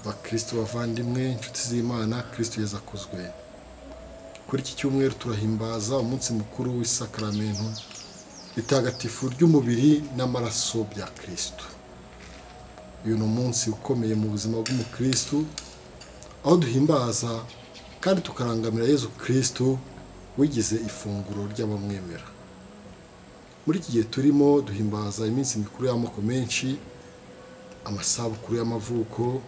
bakristo bavandimwe inshuti z'Imana Kristo Yesu akuzwe. Kuri iki cyumweru turahimbaza umunsi mukuru w'isakramento bitagatifu ry'umubiri n'amaraso bya Kristo. Uyu ni umunsi ukomeye mu buzima bw'umukristo, aho duhimbaza kandi tukarangamira Yesu Kristo wigize ifunguro ry'abamwemera. Muri iki gihe turimo duhimbaza iminsi mikuru y'amoko menshi, amasabukuru y'amavuko,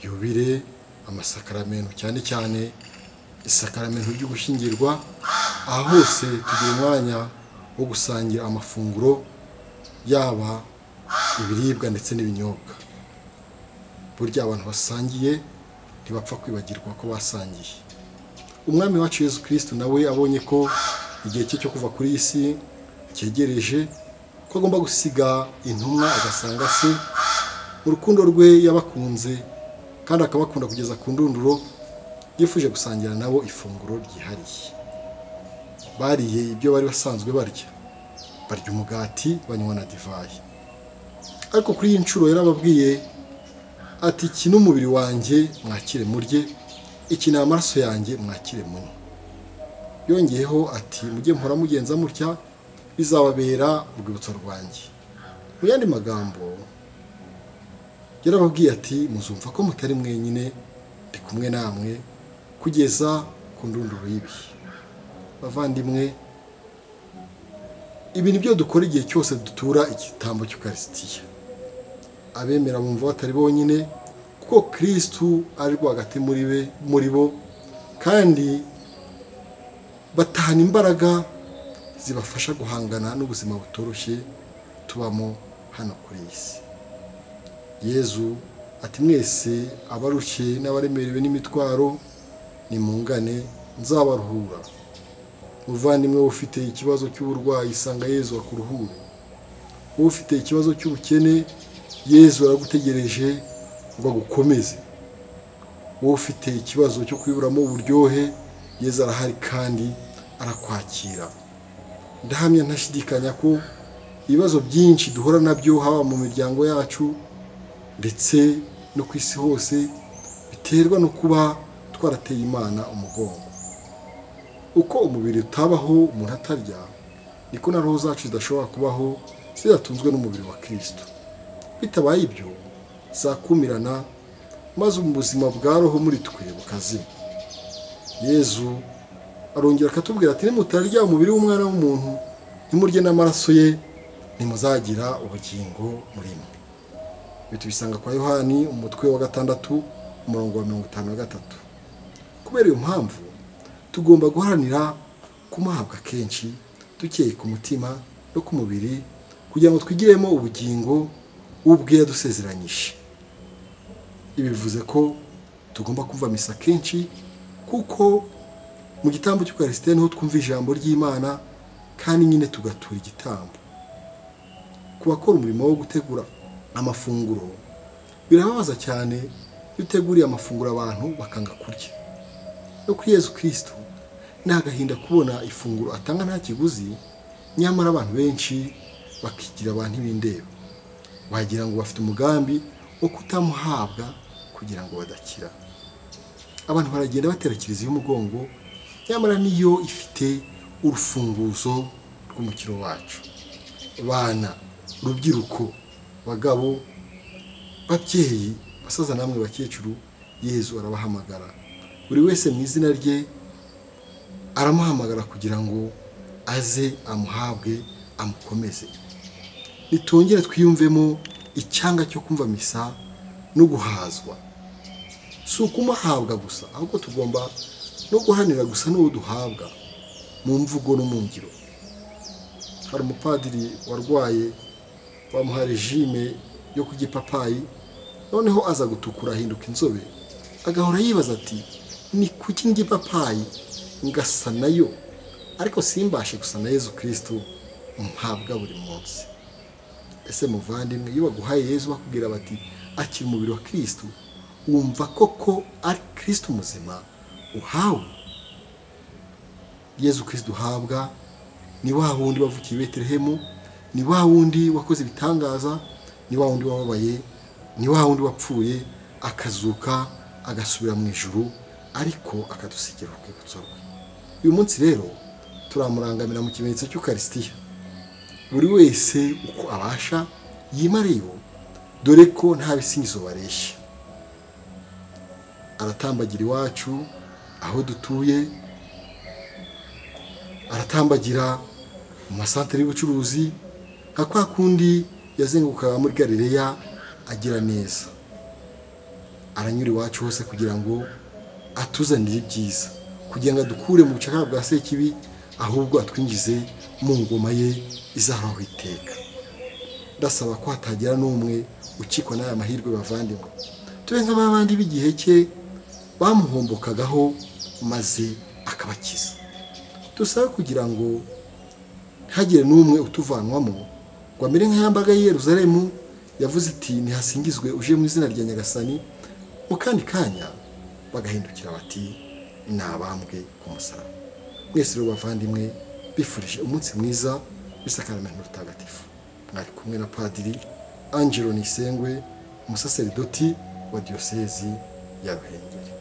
yubile, amasakramento cyane cyane isakramento ryo gushyingirwa. Aha hose tugira umwanya wo gusangira amafunguro, yaba ibiribwa ndetse n'ibinyobwa. Burya abantu basangiye ntibapfa kwibagirwa ko basangiye. Umwami wacu Yesu Kristo nawe abonye ko igihe cye cyo kuva kuri iyi si cyegereje, ko agomba gusiga intumwa agasanga se mu rukundo rwe yabakunze kandi akabakunda kugeza ku ndunduro, yifuje gusangira nabo ifunguro ryihariye. Bariye ibyo bari basanzwe barya umugati, banywa na divayi. Ariko kuri iyi nshuro yarababwiye ati, iki ni umubiri wanjye mwakire murye, iki ni amaraso yanjye mwakire munywe. Yongeyeho ati, mujye mpora mugenza mutya, bizababera urwibutso rwanjye. Mu yandi magambo yarababwiye ati, muzumva ko mutari mwenyine, ndi kumwe namwe kugeza ku ndunduro y'ibihe. Bavandimwe, ibi ni byo dukora igihe cyose dutura igitambo cy'Ukarisitiya. Abemera bumva batari bonyine, kuko Kristo ari rwagati muri bo, kandi batahana imbaraga zibafasha guhangana n'ubuzima butoroshye tubamo hano kuri iyi si. Yezu ati, mwese abarushye n'abaremerewe n'imitwaro nimungane, nzabaruhura. Muvandimwe ufite ikibazo cy'uburwayi, isanga Yezu akuruhure. Ufite ikibazo cy'ubukene, Yezu aragutegereje ngo agukomeze. Ufite ikibazo cyo kwiburamo uburyohe, Yezu arahari kandi arakwakira. Ndahamya ntashidikanya ko ibibazo byinshi duhora nabyo, haba mu miryango yacu ndetse no ku isi hose, biterwa no kuba twarateye Imana umugongo. Uko umubiri utabaho umuntu atarya, niko na roho zacu zidashobora kubaho zidatunzwe n'umubiri wa Kristo. Bitabaye ibyo zakumirana, maze ubuzima bwa roho muri twe bukazima. Yezu arongera akatubwira ati, nimutarya umubiri w'umwana w'umuntu, ntimurye n'amaraso ye, ntimuzagira ubugingo murimo. Ibi tubisanga kwa Yohani umutwe wa 6 umurongo wa 53. Kubera iyo mpamvu tugomba guharanira kumuhabwa kenshi, dukeye ku mutima no ku mubiri, kugira ngo twigiremo ubugingo ubwe yadusezeranyije. Ibi bivuze ko tugomba kumva misa kenshi, kuko mu gitambo cy'Ukarisitiya niho twumva ijambo ry'Imana, kandi nyine tugatura igitambo. Ku bakora umurimo wo gutegura amafunguro, birababaza cyane iyo uteguriye amafunguro abantu bakanga kurya. No kuri Yesu Kristo ni agahinda kubona ifunguro atanga nta kiguzi, nyamara abantu benshi bakigira abantu ibindeba. Wagira ngo bafite umugambi wo kutamuhabwa kugira ngo badakira. Abantu baragenda batera Kiliziya y'umugongo, nyamara niyo ifite urufunguzo rw'umukiro wacu. Bana, urubyiruko, bagabo, babyeyi, basaza namwe bakecuru, Yezu arabahamagara. Buri wese mu izina rye aramuhamagara kugira ngo aze amuhabwe, amukomeze. Nitongere twiyumvemo icyanga cyo kumva misa no guhazwa. Si ukumuhabwa gusa, ahubwo tugomba no guhanira gusa n'uwo duhabwa mu mvugo no mu ngiro. Hari umupadiri warwaye, bamuha regime yo kurya ipapayi, noneho aza gutukura ahinduka inzobe. Agahora yibaza ati, ni kuki ndya ipapayi ngasa nayo, ariko simbashe gusa na Yezu Kristo mpabwa buri munsi. Ese muvandimwe, iyo baguhaye Yezu bakubwira bati, akira umubiri wa Kristo, wumva koko ari Kristo muzima uhawe? Yezu Kristo uhabwa ni wa wundi wavukiye i Betelehemu, ni wa wundi wakoze ibitangaza, ni wa wundi wababaye, ni wa wundi wapfuye akazuka agasubira mu ijuru ariko akadusigira urwibutso rwe. Uyu munsi rero turamurangamira mu kimenyetso cy'Ukarisitiya. Buri wese uko abasha yimareyo, dore ko nta bisingizo bareshya. Aratambagira iwacu aho dutuye, aratambagira mu masantere y'ubucuruzi, nka kwa kundi yazengukaga muri Galileya agira neza. Aranyura iwacu hose kugira ngo atuzanire ibyiza, kugira ngo adukure mu bucakara bwa sekibi, ahubwo atwinjize mu ngoma ye izahoraho iteka. Ndasaba ko hatagira n'umwe ukikwa n'aya mahirwe bavandimwe, tube nk'abandi b'igihe cye bamuhombokagaho maze akabakiza. Dusaba kugira ngo ntihagire n'umwe utuvanwamo ngo amere nk'ayambaga y'i Yerusalemu yavuze iti ntihasingizwe uje mu izina rya Nyagasani, mu kandi kanya bagahindukira bati nabambwe ku musaraba. Mwese rero bavandimwe, bifurije umunsi mwiza w'isakaramentu rutagatifu. Mwari kumwe na Padiri Angelo Nisengwe, umusaseridoti wa Diyosezi ya Ruhengeri.